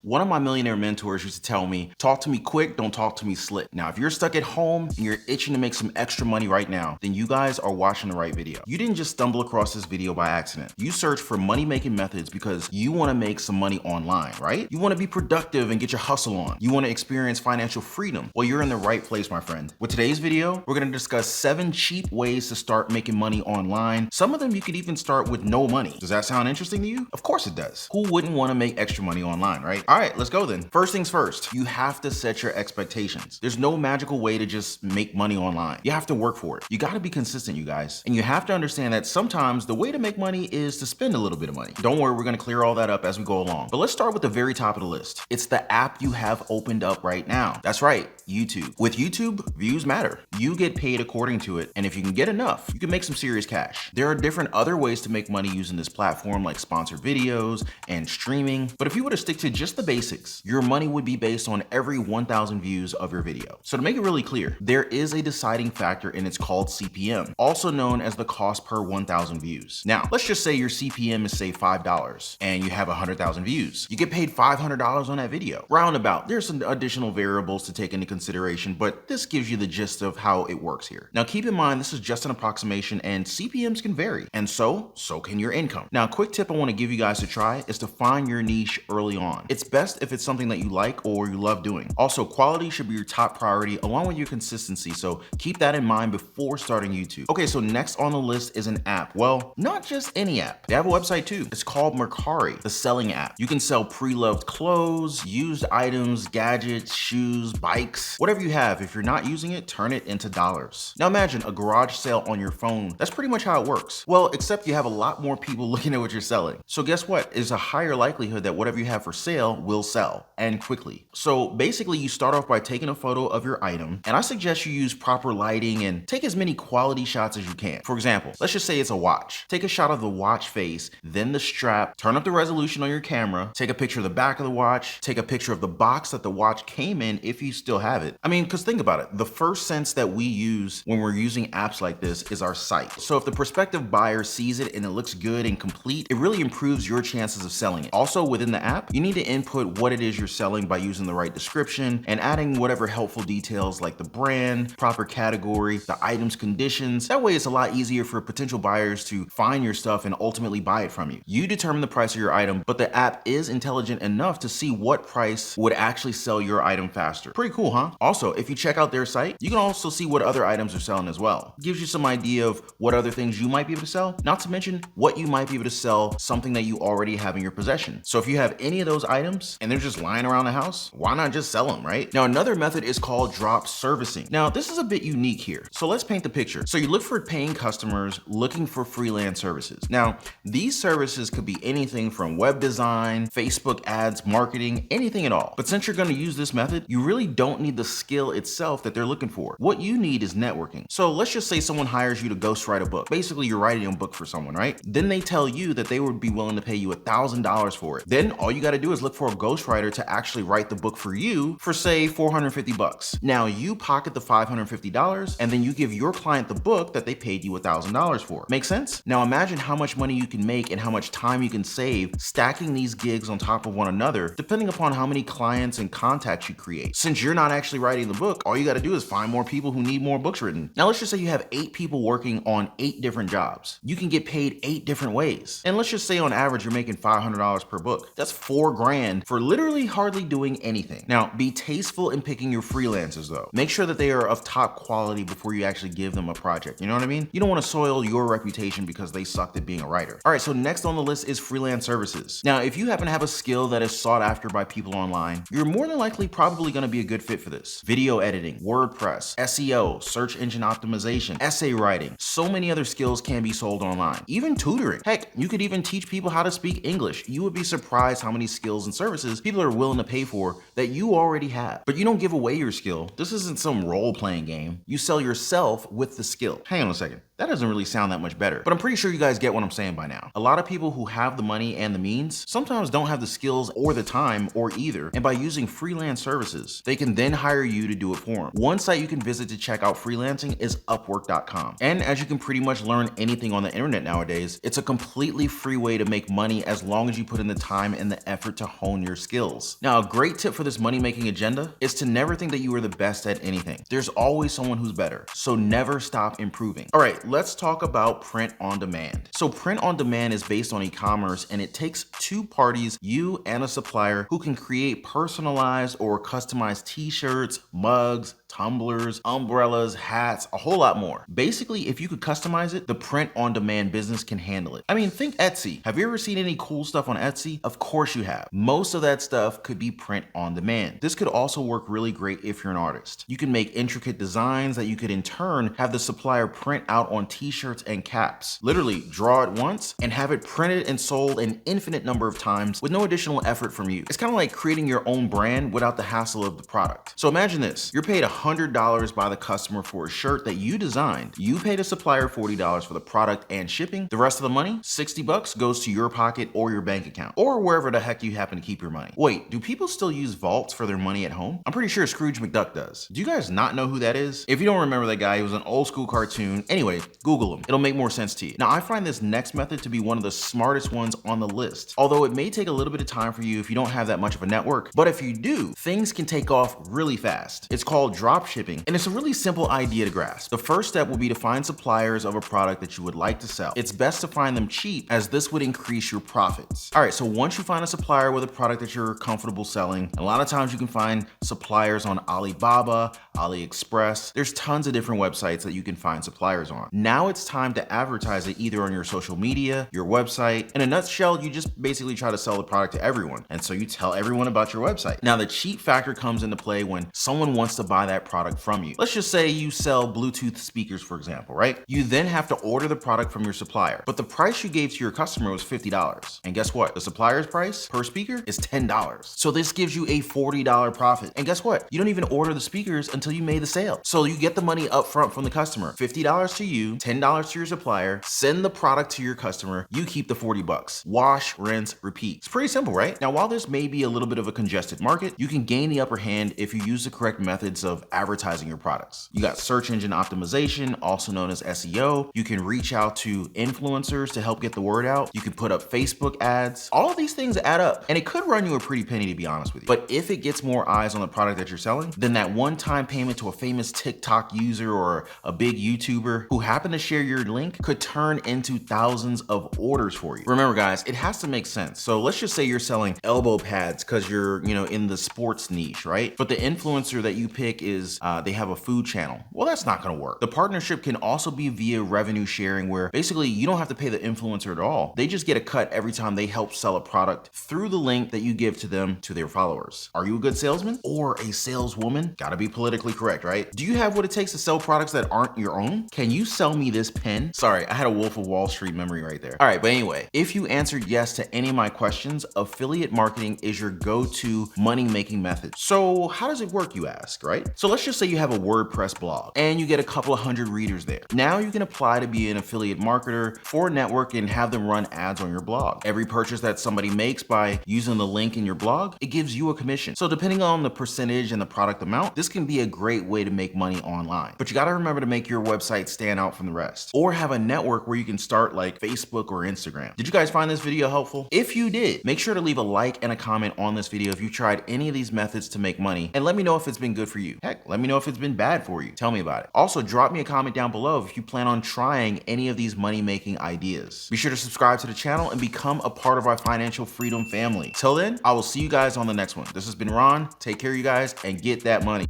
One of my millionaire mentors used to tell me, talk to me quick, don't talk to me slick. Now, if you're stuck at home and you're itching to make some extra money right now, then you guys are watching the right video. You didn't just stumble across this video by accident. You searched for money-making methods because you want to make some money online, right? You want to be productive and get your hustle on. You want to experience financial freedom. Well, you're in the right place, my friend. With today's video, we're going to discuss 7 cheap ways to start making money online. Some of them you could even start with no money. Does that sound interesting to you? Of course it does. Who wouldn't want to make extra money online, right? All right, let's go then. First things first, you have to set your expectations. There's no magical way to just make money online. You have to work for it. You got to be consistent, you guys. And you have to understand that sometimes the way to make money is to spend a little bit of money. Don't worry, we're going to clear all that up as we go along. But let's start with the very top of the list. It's the app you have opened up right now. That's right, YouTube. With YouTube, views matter. You get paid according to it. And if you can get enough, you can make some serious cash. There are different other ways to make money using this platform, like sponsored videos and streaming. But if you were to stick to just the basics, your money would be based on every 1,000 views of your video. So to make it really clear, there is a deciding factor and it's called CPM, also known as the cost per 1,000 views. Now, let's just say your CPM is say $5 and you have 100,000 views. You get paid $500 on that video. Roundabout, there's some additional variables to take into consideration, but this gives you the gist of how it works here. Now, keep in mind, this is just an approximation and CPMs can vary, and so can your income. Now, a quick tip I want to give you guys to try is to find your niche early on. It's best if it's something that you like or you love doing. Also, quality should be your top priority along with your consistency, so keep that in mind before starting YouTube. Okay, so next on the list is an app. Well, not just any app. They have a website too. It's called MERCARI, the selling app. You can sell pre-loved clothes, used items, gadgets, shoes, bikes, whatever you have. If you're not using it, turn it into dollars. Now imagine a garage sale on your phone. That's pretty much how it works. Well, except you have a lot more people looking at what you're selling. So guess what? There's a higher likelihood that whatever you have for sale will sell, and quickly. So basically you start off by taking a photo of your item, and I suggest you use proper lighting and take as many quality shots as you can. For example, let's just say it's a watch. Take a shot of the watch face, then the strap, turn up the resolution on your camera, take a picture of the back of the watch, take a picture of the box that the watch came in if you still have it. I mean, because think about it. The first sense that we use when we're using apps like this is our sight. So if the prospective buyer sees it and it looks good and complete, it really improves your chances of selling it. Also within the app, you need to input what it is you're selling by using the right description and adding whatever helpful details like the brand, proper category, the item's conditions. That way it's a lot easier for potential buyers to find your stuff and ultimately buy it from you. You determine the price of your item, but the app is intelligent enough to see what price would actually sell your item faster. Pretty cool, huh? Also, if you check out their site, you can also see what other items are selling as well. Gives you some idea of what other things you might be able to sell, not to mention what you might be able to sell, something that you already have in your possession. So if you have any of those items and they're just lying around the house, why not just sell them, right? Now, another method is called drop servicing. Now, this is a bit unique here. So let's paint the picture. So you look for paying customers looking for freelance services. Now, these services could be anything from web design, Facebook ads, marketing, anything at all. But since you're going to use this method, you really don't need the skill itself that they're looking for. What you need is networking. So let's just say someone hires you to ghostwrite a book. Basically, you're writing a book for someone, right? Then they tell you that they would be willing to pay you $1,000 for it. Then all you got to do is look for a ghostwriter to actually write the book for you for say $450. Now you pocket the $550 and then you give your client the book that they paid you $1,000 for. Make sense? Now imagine how much money you can make and how much time you can save stacking these gigs on top of one another, depending upon how many clients and contacts you create. Since you're not actually writing the book, all you got to do is find more people who need more books written. Now let's just say you have 8 people working on 8 different jobs. You can get paid 8 different ways. And let's just say on average you're making $500 per book. That's $4 grand for literally hardly doing anything. Now be tasteful in picking your freelancers though. Make sure that they are of top quality before you actually give them a project. You know what I mean? You don't want to soil your reputation because they sucked at being a writer. All right, so next on the list is freelance services. Now, if you happen to have a skill that is sought after by people online, you're more than likely probably going to be a good fit for this. Video editing, WordPress, SEO, search engine optimization, essay writing. So many other skills can be sold online. Even tutoring. Heck, you could even teach people how to speak English. You would be surprised how many skills and services people are willing to pay for that you already have. But you don't give away your skill. This isn't some role-playing game. You sell yourself with the skill. Hang on a second. That doesn't really sound that much better, but I'm pretty sure you guys get what I'm saying by now. A lot of people who have the money and the means sometimes don't have the skills or the time or either, and by using freelance services, they can then hire you to do it for them. One site you can visit to check out freelancing is Upwork.com. And as you can pretty much learn anything on the internet nowadays, it's a completely free way to make money as long as you put in the time and the effort to hone your skills. Now, a great tip for this money-making agenda is to never think that you are the best at anything. There's always someone who's better, so never stop improving. All right, let's talk about print on demand. So print on demand is based on e-commerce, and it takes two parties, you and a supplier, who can create personalized or customized t-shirts, mugs, tumblers, umbrellas, hats, a whole lot more. Basically, if you could customize it, the print on demand business can handle it. I mean, think Etsy. Have you ever seen any cool stuff on Etsy? Of course you have. Most of that stuff could be print on demand. This could also work really great if you're an artist. You can make intricate designs that you could in turn have the supplier print out on t-shirts and caps. Literally draw it once and have it printed and sold an infinite number of times with no additional effort from you. It's kind of like creating your own brand without the hassle of the product. So imagine this, you're paid $100 by the customer for a shirt that you designed. You pay the supplier $40 for the product and shipping. The rest of the money, 60 bucks, goes to your pocket or your bank account or wherever the heck you happen to keep your money. Wait, do people still use vaults for their money at home? I'm pretty sure Scrooge McDuck does. Do you guys not know who that is? If you don't remember that guy, he was an old school cartoon. Anyway, Google him. It'll make more sense to you. Now, I find this next method to be one of the smartest ones on the list. Although it may take a little bit of time for you if you don't have that much of a network, but if you do, things can take off really fast. It's called dropshipping, and it's a really simple idea to grasp. The first step will be to find suppliers of a product that you would like to sell. It's best to find them cheap, as this would increase your profits. All right, so once you find a supplier with a product that you're comfortable selling, a lot of times you can find suppliers on Alibaba, AliExpress. There's tons of different websites that you can find suppliers on. Now it's time to advertise it either on your social media, your website. In a nutshell, you just basically try to sell the product to everyone. And so you tell everyone about your website. Now the cheap factor comes into play when someone wants to buy that product from you. Let's just say you sell Bluetooth speakers, for example, right? You then have to order the product from your supplier, but the price you gave to your customer was $50. And guess what? The supplier's price per speaker is $10. So this gives you a $40 profit. And guess what? You don't even order the speakers until you made the sale. So you get the money up front from the customer, $50 to you, $10 to your supplier, send the product to your customer, you keep the 40 bucks. Wash, rinse, repeat. It's pretty simple, right? Now, while this may be a little bit of a congested market, you can gain the upper hand if you use the correct methods of advertising your products. You got search engine optimization, also known as SEO. You can reach out to influencers to help get the word out. You can put up Facebook ads. All of these things add up, and it could run you a pretty penny, to be honest with you. But if it gets more eyes on the product that you're selling, then that one-time payment to a famous TikTok user or a big YouTuber who happened to share your link could turn into thousands of orders for you. Remember guys, it has to make sense. So let's just say you're selling elbow pads because you're, in the sports niche, right? But the influencer that you pick is, they have a food channel. Well, that's not gonna work. The partnership can also be via revenue sharing, where basically you don't have to pay the influencer at all. They just get a cut every time they help sell a product through the link that you give to them to their followers. Are you a good salesman or a saleswoman? Gotta be politically correct, right? Do you have what it takes to sell products that aren't your own? Can you sell me this pen? Sorry, I had a Wolf of Wall Street memory right there. All right, but anyway, if you answered yes to any of my questions, affiliate marketing is your go-to money-making method. So how does it work, you ask, right? So let's just say you have a WordPress blog and you get a couple of hundred readers there. Now you can apply to be an affiliate marketer for a network and have them run ads on your blog. Every purchase that somebody makes by using the link in your blog, it gives you a commission. So depending on the percentage and the product amount, this can be a great way to make money online. But you gotta remember to make your website stand out from the rest, or have a network where you can start like Facebook or Instagram. Did you guys find this video helpful? If you did, make sure to leave a like and a comment on this video if you tried any of these methods to make money, and let me know if it's been good for you. Heck, let me know if it's been bad for you. Tell me about it. Also, drop me a comment down below if you plan on trying any of these money-making ideas. Be sure to subscribe to the channel and become a part of our financial freedom family. Till then, I will see you guys on the next one. This has been Ron. Take care, you guys, and get that money.